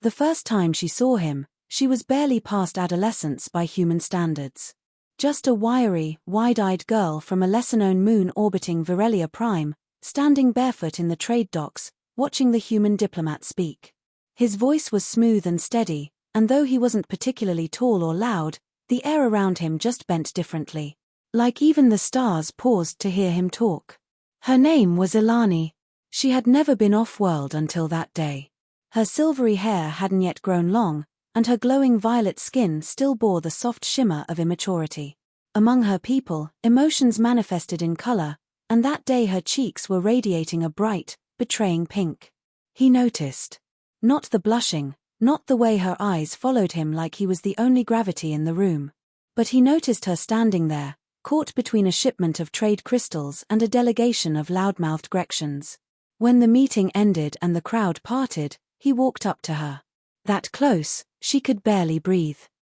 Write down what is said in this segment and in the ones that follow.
The first time she saw him, she was barely past adolescence by human standards. Just a wiry, wide-eyed girl from a lesser-known moon orbiting Virelia Prime, standing barefoot in the trade docks, watching the human diplomat speak. His voice was smooth and steady, and though he wasn't particularly tall or loud, the air around him just bent differently. Like even the stars paused to hear him talk. Her name was Yllani. She had never been off-world until that day. Her silvery hair hadn't yet grown long, and her glowing violet skin still bore the soft shimmer of immaturity. Among her people, emotions manifested in color, and that day her cheeks were radiating a bright, betraying pink. He noticed. Not the blushing, not the way her eyes followed him like he was the only gravity in the room. But he noticed her standing there, caught between a shipment of trade crystals and a delegation of loudmouthed Grecians. When the meeting ended and the crowd parted, he walked up to her. That close, she could barely breathe.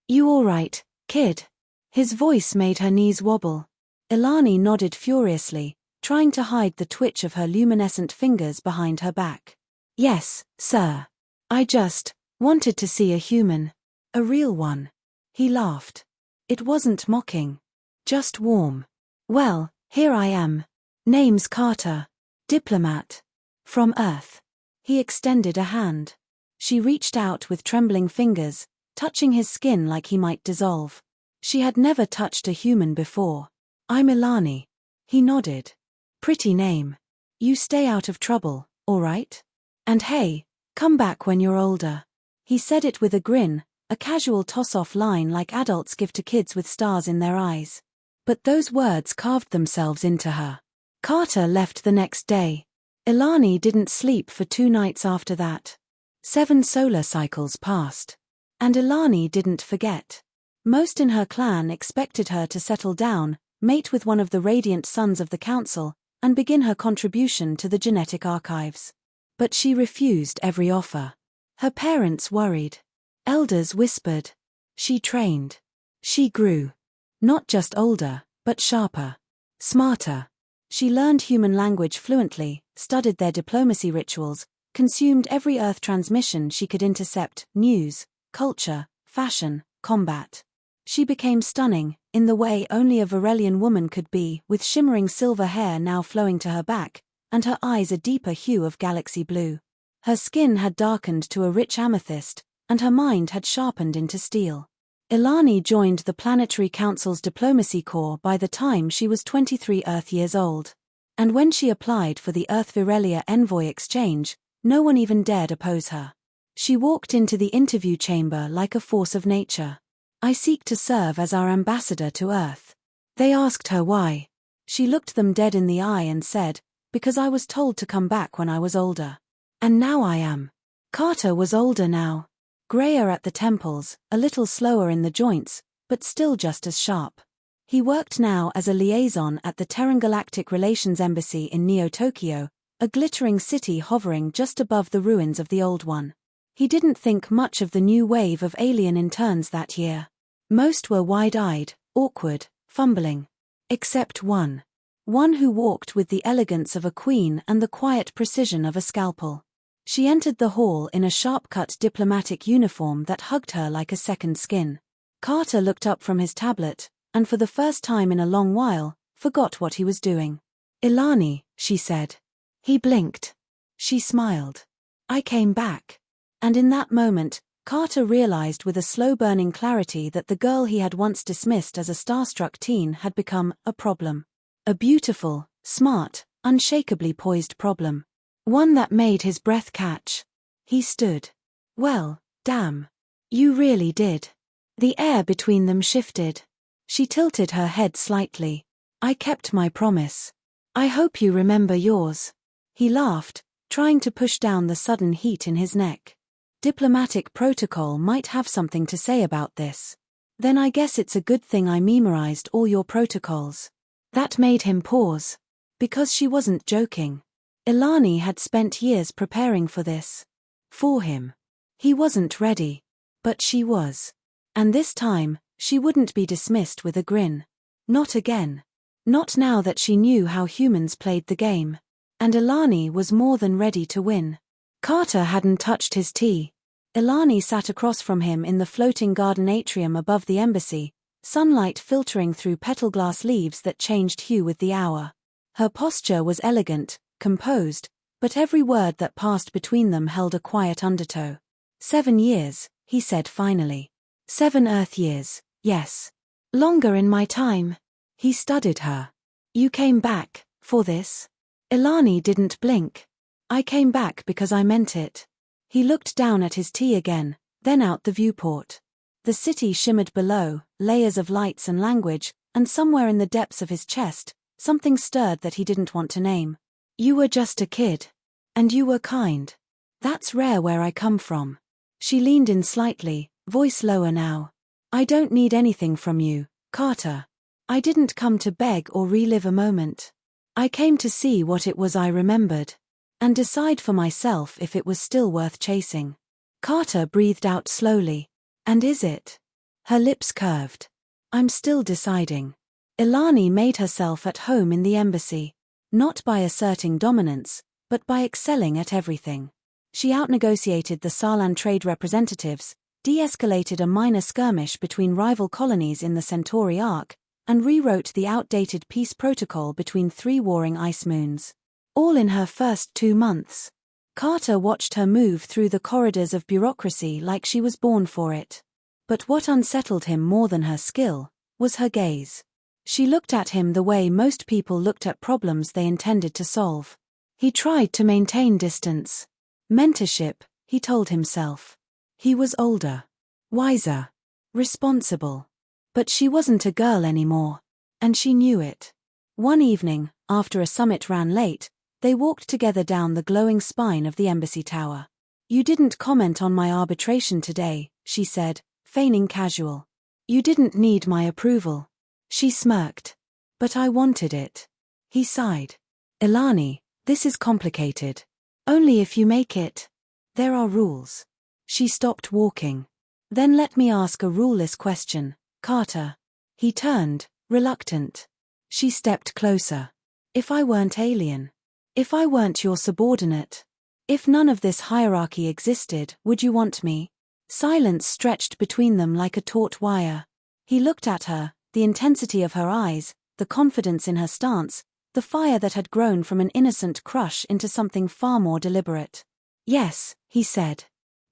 "You all right, kid?" His voice made her knees wobble. Yllani nodded furiously, trying to hide the twitch of her luminescent fingers behind her back. "Yes, sir. I just wanted to see a human. A real one." He laughed. It wasn't mocking. Just warm. "Well, here I am. Name's Carter. Diplomat. From Earth." He extended a hand. She reached out with trembling fingers, touching his skin like he might dissolve. She had never touched a human before. "I'm Yllani." He nodded. "Pretty name. You stay out of trouble, all right? And hey, come back when you're older." He said it with a grin, a casual toss-off line like adults give to kids with stars in their eyes. But those words carved themselves into her. Carter left the next day. Yllani didn't sleep for 2 nights after that. 7 solar cycles passed. And Yllani didn't forget. Most in her clan expected her to settle down, mate with one of the radiant sons of the council, and begin her contribution to the genetic archives. But she refused every offer. Her parents worried. Elders whispered. She trained. She grew. Not just older, but sharper. Smarter. She learned human language fluently, studied their diplomacy rituals, consumed every Earth transmission she could intercept: news, culture, fashion, combat. She became stunning, in the way only a Virelian woman could be, with shimmering silver hair now flowing to her back, and her eyes a deeper hue of galaxy blue. Her skin had darkened to a rich amethyst, and her mind had sharpened into steel. Yllani joined the Planetary Council's Diplomacy Corps by the time she was 23 Earth years old. And when she applied for the Earth-Virelia Envoy exchange, no one even dared oppose her. She walked into the interview chamber like a force of nature. "I seek to serve as our ambassador to Earth." They asked her why. She looked them dead in the eye and said, "Because I was told to come back when I was older. And now I am." Carter was older now. Grayer at the temples, a little slower in the joints, but still just as sharp. He worked now as a liaison at the Terran Galactic Relations Embassy in Neo-Tokyo, a glittering city hovering just above the ruins of the old one. He didn't think much of the new wave of alien interns that year. Most were wide-eyed, awkward, fumbling. Except one. One who walked with the elegance of a queen and the quiet precision of a scalpel. She entered the hall in a sharp-cut diplomatic uniform that hugged her like a second skin. Carter looked up from his tablet, and for the first time in a long while, forgot what he was doing. "Yllani," she said. He blinked. She smiled. "I came back." And in that moment, Carter realized with a slow-burning clarity that the girl he had once dismissed as a starstruck teen had become a problem. A beautiful, smart, unshakably poised problem. One that made his breath catch. He stood. "Well, damn. You really did." The air between them shifted. She tilted her head slightly. "I kept my promise. I hope you remember yours." He laughed, trying to push down the sudden heat in his neck. "Diplomatic protocol might have something to say about this. Then I guess it's a good thing I memorized all your protocols." That made him pause. Because she wasn't joking. Yllani had spent years preparing for this. For him. He wasn't ready. But she was. And this time, she wouldn't be dismissed with a grin. Not again. Not now that she knew how humans played the game. And Yllani was more than ready to win. Carter hadn't touched his tea. Yllani sat across from him in the floating garden atrium above the embassy, sunlight filtering through petal glass leaves that changed hue with the hour. Her posture was elegant, composed, but every word that passed between them held a quiet undertow. 7 years, he said finally. 7 Earth years, yes. Longer in my time. He studied her. You came back, for this? Yllani didn't blink. I came back because I meant it. He looked down at his tea again, then out the viewport. The city shimmered below, layers of lights and language, and somewhere in the depths of his chest, something stirred that he didn't want to name. You were just a kid. And you were kind. That's rare where I come from. She leaned in slightly, voice lower now. I don't need anything from you, Carter. I didn't come to beg or relive a moment. I came to see what it was I remembered. And decide for myself if it was still worth chasing. Carter breathed out slowly. And is it? Her lips curved. I'm still deciding. Yllani made herself at home in the embassy. Not by asserting dominance, but by excelling at everything. She outnegotiated the Sarlan trade representatives, de-escalated a minor skirmish between rival colonies in the Centauri arc, and rewrote the outdated peace protocol between 3 warring ice moons. All in her first 2 months. Carter watched her move through the corridors of bureaucracy like she was born for it. But what unsettled him more than her skill was her gaze. She looked at him the way most people looked at problems they intended to solve. He tried to maintain distance. Mentorship, he told himself. He was older, wiser, responsible. But she wasn't a girl anymore. And she knew it. One evening, after a summit ran late, they walked together down the glowing spine of the embassy tower. You didn't comment on my arbitration today, she said, feigning casual. You didn't need my approval. She smirked. But I wanted it. He sighed. Yllani, this is complicated. Only if you make it. There are rules. She stopped walking. Then let me ask a ruleless question, Carter. He turned, reluctant. She stepped closer. If I weren't alien? If I weren't your subordinate? If none of this hierarchy existed, would you want me? Silence stretched between them like a taut wire. He looked at her, the intensity of her eyes, the confidence in her stance, the fire that had grown from an innocent crush into something far more deliberate. Yes, he said.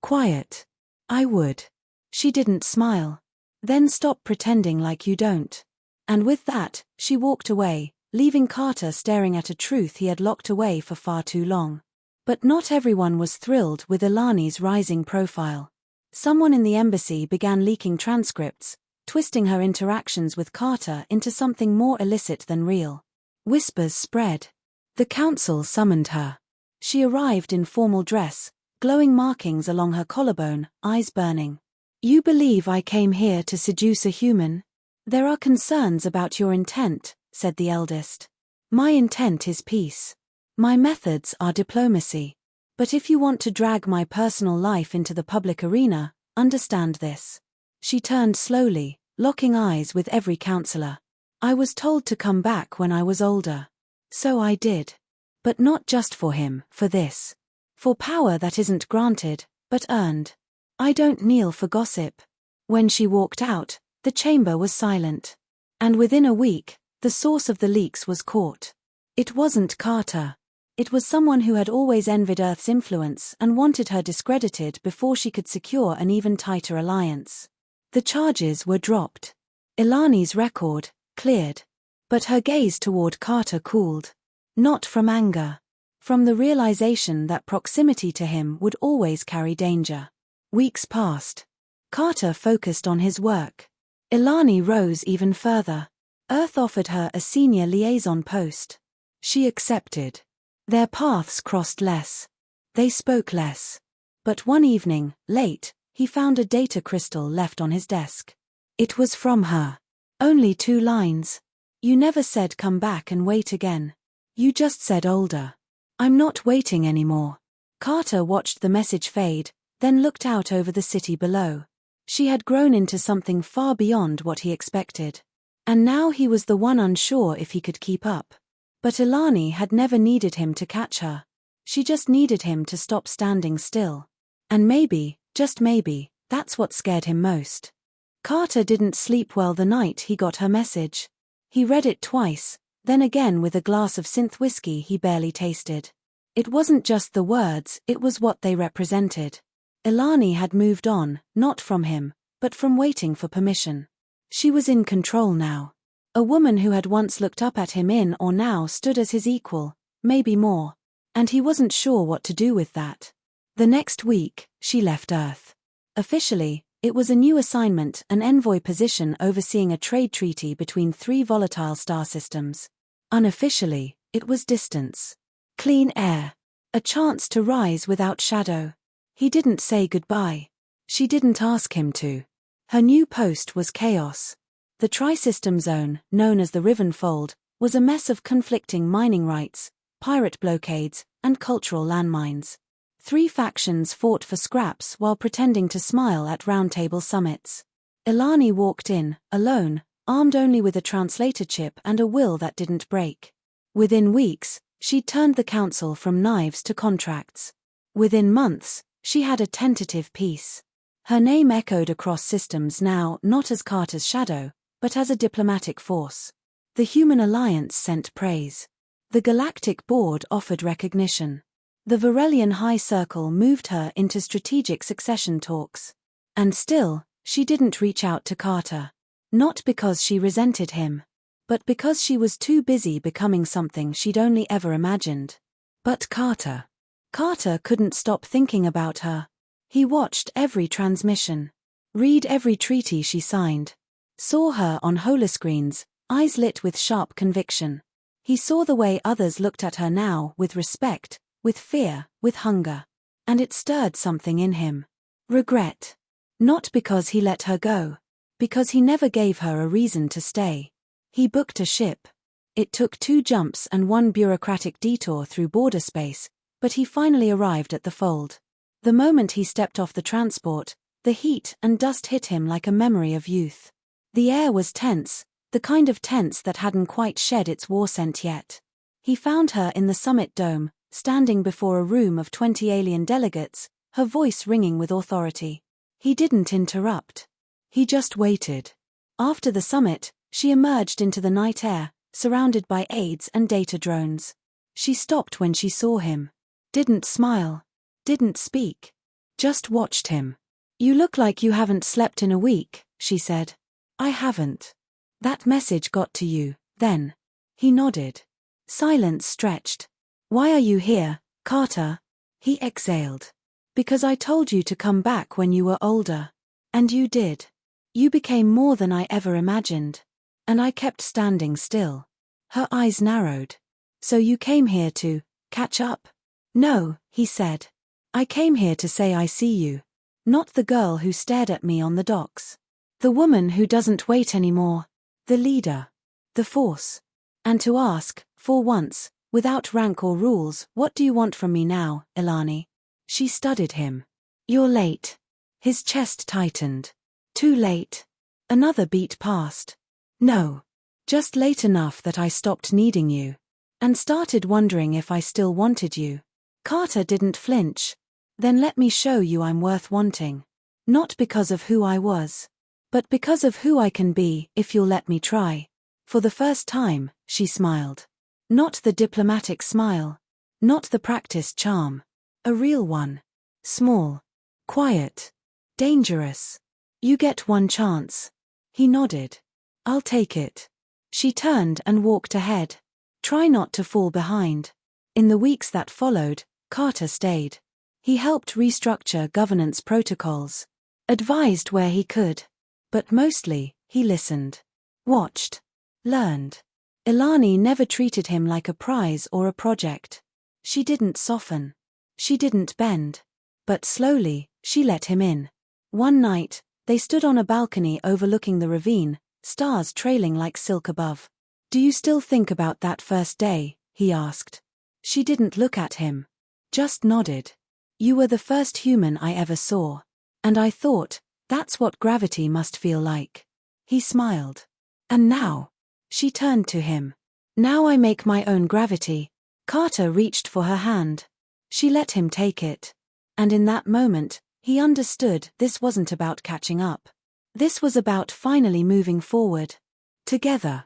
Quiet. I would. She didn't smile. Then stop pretending like you don't. And with that, she walked away, leaving Carter staring at a truth he had locked away for far too long. But not everyone was thrilled with Yllani's rising profile. Someone in the embassy began leaking transcripts, twisting her interactions with Carter into something more illicit than real. Whispers spread. The council summoned her. She arrived in formal dress, glowing markings along her collarbone, eyes burning. You believe I came here to seduce a human? There are concerns about your intent, said the eldest. My intent is peace. My methods are diplomacy. But if you want to drag my personal life into the public arena, understand this. She turned slowly, locking eyes with every counselor. I was told to come back when I was older. So I did. But not just for him, for this. For power that isn't granted, but earned. I don't kneel for gossip. When she walked out, the chamber was silent. And within a week, the source of the leaks was caught. It wasn't Carter. It was someone who had always envied Earth's influence and wanted her discredited before she could secure an even tighter alliance. The charges were dropped. Yllani's record, cleared. But her gaze toward Carter cooled. Not from anger. From the realization that proximity to him would always carry danger. Weeks passed. Carter focused on his work. Yllani rose even further. Earth offered her a senior liaison post. She accepted. Their paths crossed less. They spoke less. But one evening, late, he found a data crystal left on his desk. It was from her. Only 2 lines. You never said come back and wait again. You just said older. I'm not waiting anymore. Carter watched the message fade, then looked out over the city below. She had grown into something far beyond what he expected. And now he was the one unsure if he could keep up. But Yllani had never needed him to catch her. She just needed him to stop standing still. And maybe, Just maybe, that's what scared him most. Carter didn't sleep well the night he got her message. He read it twice, then again with a glass of synth whiskey he barely tasted. It wasn't just the words, it was what they represented. Yllani had moved on, not from him, but from waiting for permission. She was in control now. A woman who had once looked up at him in or now stood as his equal, maybe more. And he wasn't sure what to do with that. The next week, she left Earth. Officially, it was a new assignment, an envoy position overseeing a trade treaty between 3 volatile star systems. Unofficially, it was distance. Clean air. A chance to rise without shadow. He didn't say goodbye. She didn't ask him to. Her new post was chaos. The tri-system zone, known as the Riven Fold, was a mess of conflicting mining rights, pirate blockades, and cultural landmines. 3 factions fought for scraps while pretending to smile at roundtable summits. Yllani walked in, alone, armed only with a translator chip and a will that didn't break. Within weeks, she'd turned the council from knives to contracts. Within months, she had a tentative peace. Her name echoed across systems now not as Carter's shadow, but as a diplomatic force. The Human Alliance sent praise. The Galactic Board offered recognition. The Varelian High Circle moved her into strategic succession talks. And still, she didn't reach out to Carter. Not because she resented him, but because she was too busy becoming something she'd only ever imagined. But Carter couldn't stop thinking about her. He watched every transmission, read every treaty she signed, saw her on holoscreens, eyes lit with sharp conviction. He saw the way others looked at her now, with respect, with fear, with hunger. And it stirred something in him. Regret. Not because he let her go. Because he never gave her a reason to stay. He booked a ship. It took 2 jumps and 1 bureaucratic detour through border space, but he finally arrived at the fold. The moment he stepped off the transport, the heat and dust hit him like a memory of youth. The air was tense, the kind of tense that hadn't quite shed its war scent yet. He found her in the summit dome, standing before a room of 20 alien delegates, her voice ringing with authority. He didn't interrupt. He just waited. After the summit, she emerged into the night air, surrounded by aides and data drones. She stopped when she saw him. Didn't smile. Didn't speak. Just watched him. "You look like you haven't slept in a week," she said. "I haven't." "That message got to you, then?" He nodded. Silence stretched. "Why are you here, Carter?" He exhaled. "Because I told you to come back when you were older. And you did. You became more than I ever imagined. And I kept standing still." Her eyes narrowed. "So you came here to catch up?" "No," he said. "I came here to say I see you. Not the girl who stared at me on the docks. The woman who doesn't wait anymore. The leader. The force. And to ask, for once, without rank or rules, what do you want from me now, Yllani?" She studied him. "You're late." His chest tightened. "Too late." Another beat passed. "No. Just late enough that I stopped needing you. And started wondering if I still wanted you." Carter didn't flinch. "Then let me show you I'm worth wanting. Not because of who I was. But because of who I can be, if you'll let me try." For the first time, she smiled. Not the diplomatic smile. Not the practiced charm. A real one. Small. Quiet. Dangerous. "You get one chance." He nodded. "I'll take it." She turned and walked ahead. Try not to fall behind. In the weeks that followed, Carter stayed. He helped restructure governance protocols. Advised where he could. But mostly, he listened. Watched. Learned. Yllani never treated him like a prize or a project. She didn't soften. She didn't bend. But slowly, she let him in. One night, they stood on a balcony overlooking the ravine, stars trailing like silk above. "Do you still think about that first day?" he asked. She didn't look at him. Just nodded. "You were the first human I ever saw. And I thought, that's what gravity must feel like." He smiled. "And now?" She turned to him. "Now I make my own gravity." Carter reached for her hand. She let him take it. And in that moment, He understood this wasn't about catching up. This was about finally moving forward. Together.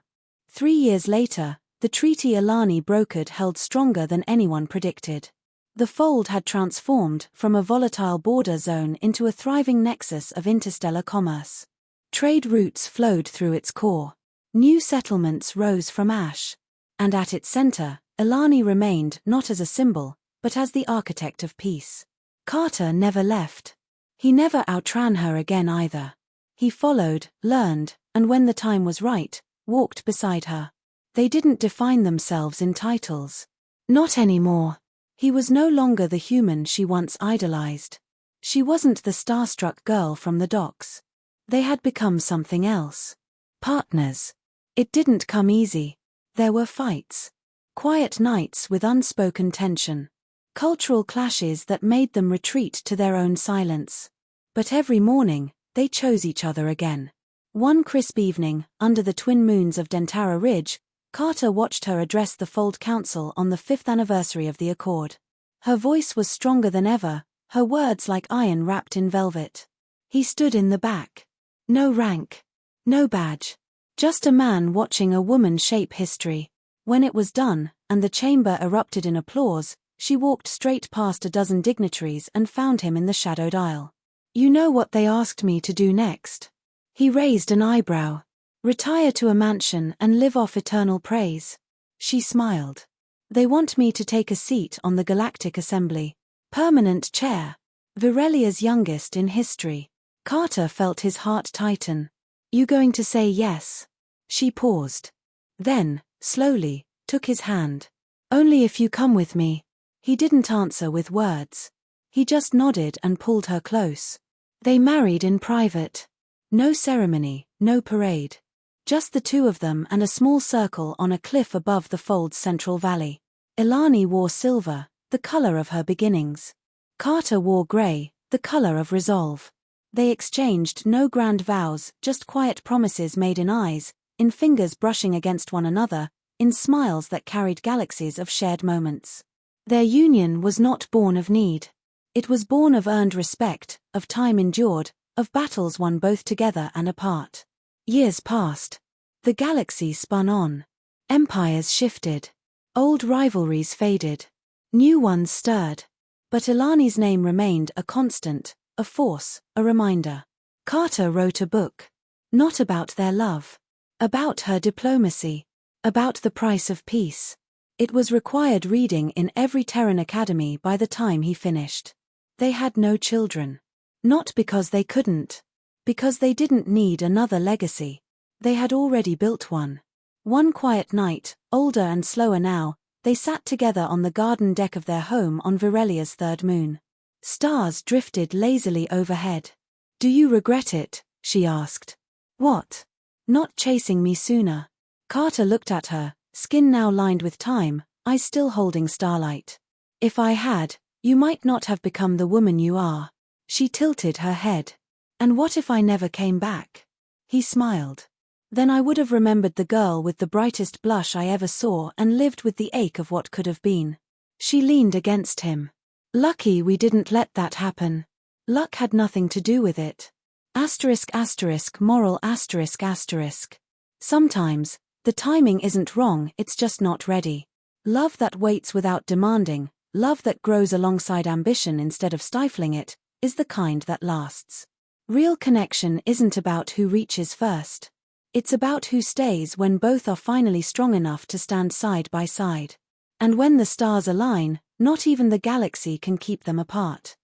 3 years later, the treaty Yllani brokered held stronger than anyone predicted. The fold had transformed from a volatile border zone into a thriving nexus of interstellar commerce. Trade routes flowed through its core. New settlements rose from ash. And at its center, Yllani remained not as a symbol, but as the architect of peace. Carter never left. He never outran her again either. He followed, learned, and when the time was right, walked beside her. They didn't define themselves in titles. Not anymore. He was no longer the human she once idolized. She wasn't the starstruck girl from the docks. They had become something else. Partners. It didn't come easy. There were fights. Quiet nights with unspoken tension. Cultural clashes that made them retreat to their own silence. But every morning, they chose each other again. One crisp evening, under the twin moons of Dentara Ridge, Carter watched her address the Fold Council on the 5th anniversary of the Accord. Her voice was stronger than ever, her words like iron wrapped in velvet. He stood in the back. No rank. No badge. Just a man watching a woman shape history. When it was done, and the chamber erupted in applause, she walked straight past a dozen dignitaries and found him in the shadowed aisle. You know what they asked me to do next? He raised an eyebrow. Retire to a mansion and live off eternal praise. She smiled. They want me to take a seat on the Galactic Assembly. Permanent chair. Virelia's youngest in history. Carter felt his heart tighten. You going to say yes? She paused. Then, slowly, took his hand. Only if you come with me. He didn't answer with words. He just nodded and pulled her close. They married in private. No ceremony, no parade. Just the two of them and a small circle on a cliff above the Fold's central valley. Yllani wore silver, the color of her beginnings. Carter wore gray, the color of resolve. They exchanged no grand vows, just quiet promises made in eyes, in fingers brushing against one another, in smiles that carried galaxies of shared moments. Their union was not born of need. It was born of earned respect, of time endured, of battles won both together and apart. Years passed. The galaxy spun on. Empires shifted. Old rivalries faded. New ones stirred. But Yllani's name remained a constant, a force, a reminder. Carter wrote a book. Not about their love. About her diplomacy. About the price of peace. It was required reading in every Terran academy by the time he finished. They had no children. Not because they couldn't. Because they didn't need another legacy. They had already built one. One quiet night, older and slower now, they sat together on the garden deck of their home on Virelia's third moon. Stars drifted lazily overhead. Do you regret it? She asked. What? Not chasing me sooner. Carter looked at her, skin now lined with time, eyes still holding starlight. If I had, you might not have become the woman you are. She tilted her head. And what if I never came back? He smiled. Then I would have remembered the girl with the brightest blush I ever saw and lived with the ache of what could have been. She leaned against him. Lucky we didn't let that happen. Luck had nothing to do with it. Moral ***. Sometimes, the timing isn't wrong, it's just not ready. Love that waits without demanding, love that grows alongside ambition instead of stifling it, is the kind that lasts. Real connection isn't about who reaches first. It's about who stays when both are finally strong enough to stand side by side. And when the stars align, not even the galaxy can keep them apart.